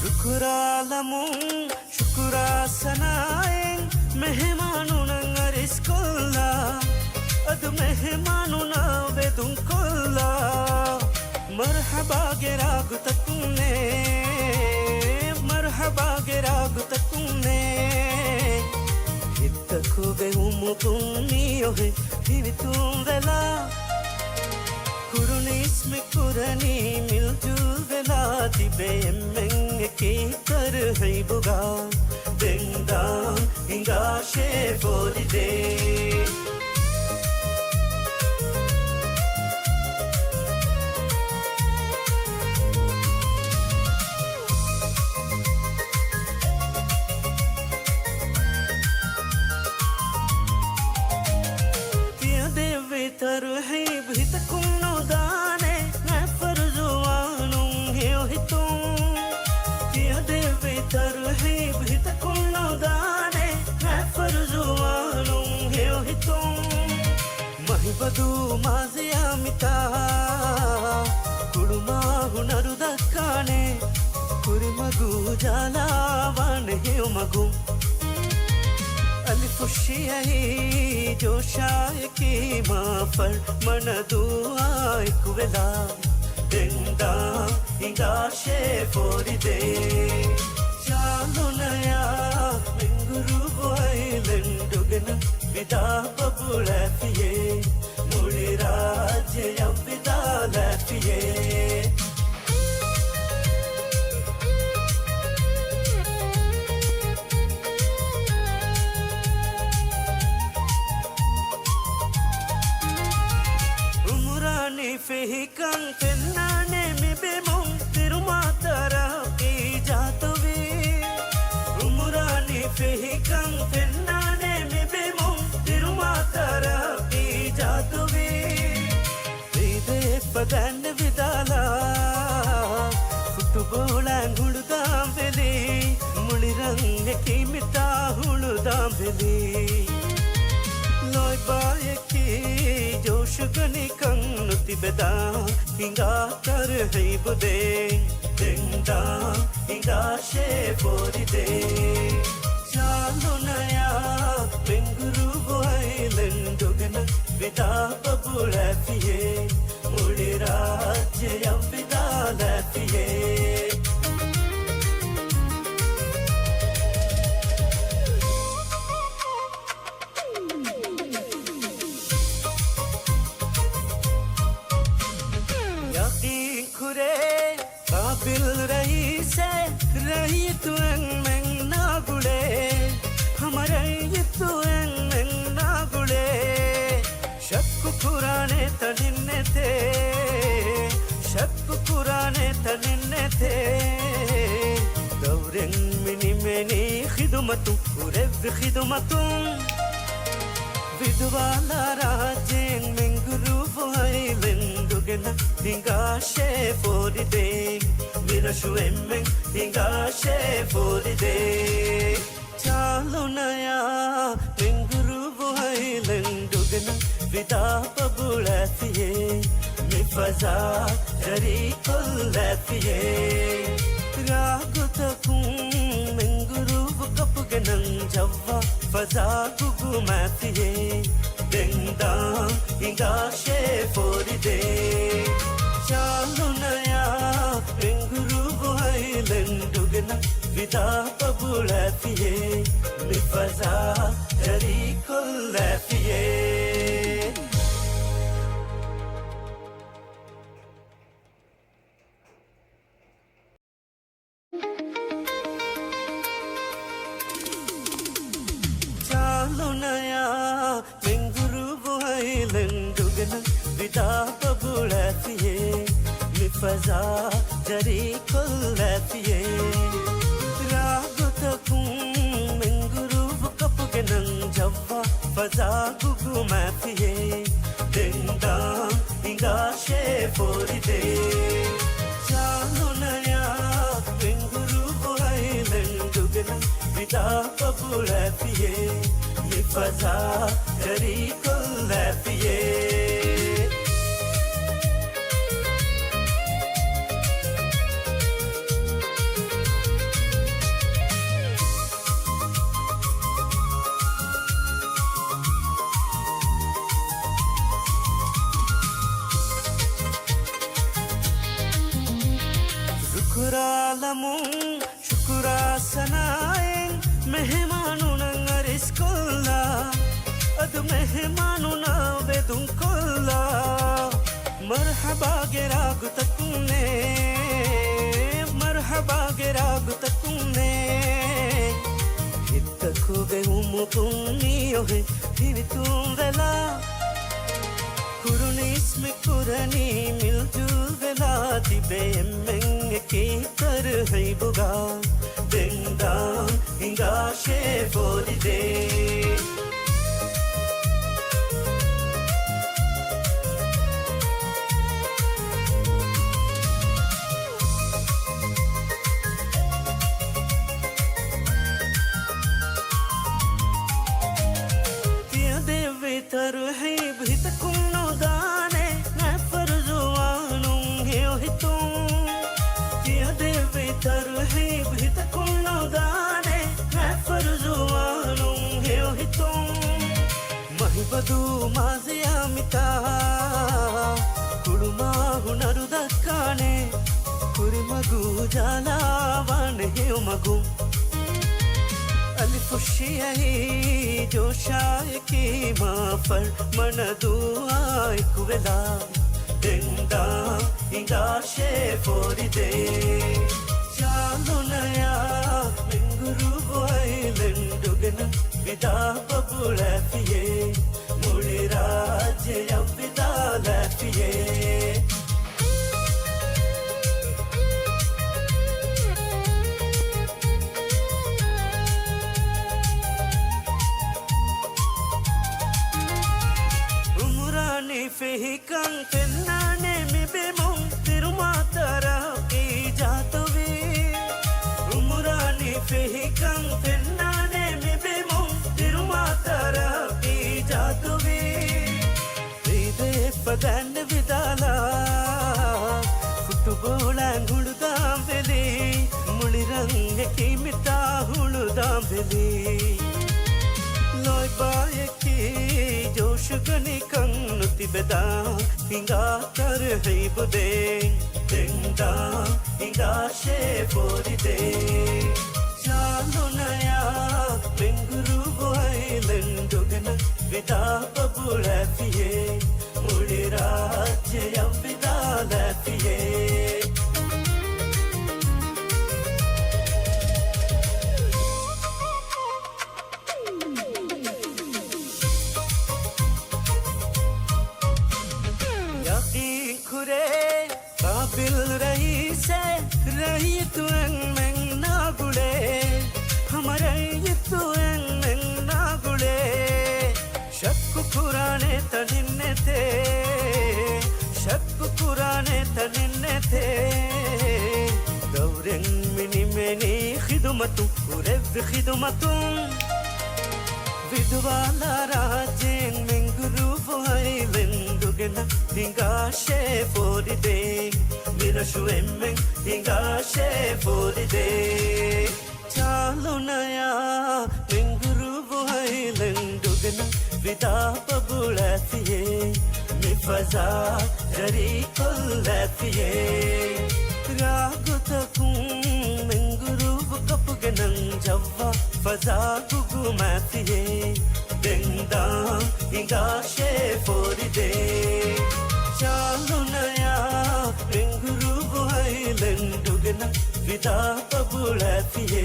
शुक्रालमुं शुक्रा सनाएं मेहमानों नंगरिस कोल्ला अद मेहमानों ना वेदुं कोल्ला मरहबा गेराग तकुने मरहबा गेराग तकुने हितको बे उमुकुनियो है हिवितुं वेला कुरुनीस में कुरनी मिलजुल वेला तिबे एम्मेंगे की कर है बुगा देंदाम इंगा शेफोरी दे किया देवे तर है भी तकुनो दाने मैं फरजुआनुं है तुम किया देवे तर है भी तकुनो दाने मैं फरजुआनुं है तुम महिबदु माजिया मिता कुड़मा हुनरु दक्काने कुरिमगु जालावान है मगु अलिफुशियाही जोशाय की माफर मन दुआई कुवेला देंदा इंगा शेफोरी दे चालो नया मिंगुरु वाइलन दुगना विदा बबुला फिये मुड़ी राज्य या विदा लफिये Fihikan tenane mi bemong tirumatara ki jatuvi umurani fihikan tenane mi bemong tirumatara ki jatuvi ide padan vidala football anguludam veli mulirang ki mita huludam veli loy baye ki जोश गनी कंगनुति बेदा इंगा कर है बुदे देंदा इंगा शेफोरी दे चालो नया बेंगुरु वाइलन दुगना विदा बबुला फिये मुड़ी राज्य या विदा लफिये काबिल रही से रही तू एंग ना गुड़े हमारे ये तू एंग ना गुड़े शक पुराने तनिन्ने थे शक पुराने तनिन्ने थे दौरें मिनी मिनी खिदमतु उरे खिदमतु विधवाला राजें मिंगुरु वाइलन दुगना इंगा शेफोरी दे विरशु एम्में इंगा शेफोरी दे चालो नया मिंगुरु वाइलन दुगना विदा बबुला फिये मिफजा जरी कुल फिये रागु तकुं मिंगुरु कपगनन जवा फजा गुगु माफिये देंदा इंगा शेफोरी दे चालो नया मिंगुरु वाइलन दुगना विदा बबुला फिये मिफजा जरी कुल फिये Chalo naya menguru buhailendugan vida pabulatiye mi faza jari kollatiye ragotakum menguru bukapugenan javva faza gugumatiye denda inga she foride Chalo naya menguru buhailendugan vida pabulatiye mi faza jari kollatiye Shukuralamum shukurasanaen mehmanuna ngariskulla adu mehmanuna vedunkulla marhaba geragutakune hittakube umupunniyo he hivitum vela Kurunis me kurani miljul vela tibe menge ki kar hai buga denda inga she foride Tia deve tarhib hitkum daane na farzuanum heo hitum Tia deve tarhib hitkum daane na farzuanum heo hitum Mahibadu maziyamita kuluma hunaru dakkane kurimagu jalawan heo magum Alifushiyai joshai ki mafar manaduai kuvela denda inga she foride Chalo naya menguru buhailendugan vida pabulatiye muli rajya vida latiye Fehikan tennane mi bemum tirumatara ki jatuvi Umurani fehikan tennane mi bemum tirumatara ki jatuvi Ride padan vidala futubolan huludam veli mulirang ki mita huludam veli Loi baeki josh gani kannu tibeda hinga tar hai bude denda hinga she foride Chalo naya menguru buhailendugan vida pabulatiye muli rajya vida latiye काबिल रही से रही तू मैं ना गुड़े हमारे ये तू मैं ना गुड़े शक पुराने तनिन्ने थे दौरें मिनी मैंने खिदमतु उरेव खिदमतु विधवाला राजें मेंगुरु बुहailendugan hinga she foride mirashu emmeng hinga she foride Chalo naya menguru buhailendugan vida pabulatiye mi faza jari kollatiye ragotakum menguru bukapugenan javva faza gugumatiye denda inga she foride Chalo naya menguru buhailendugan vida pabulatiye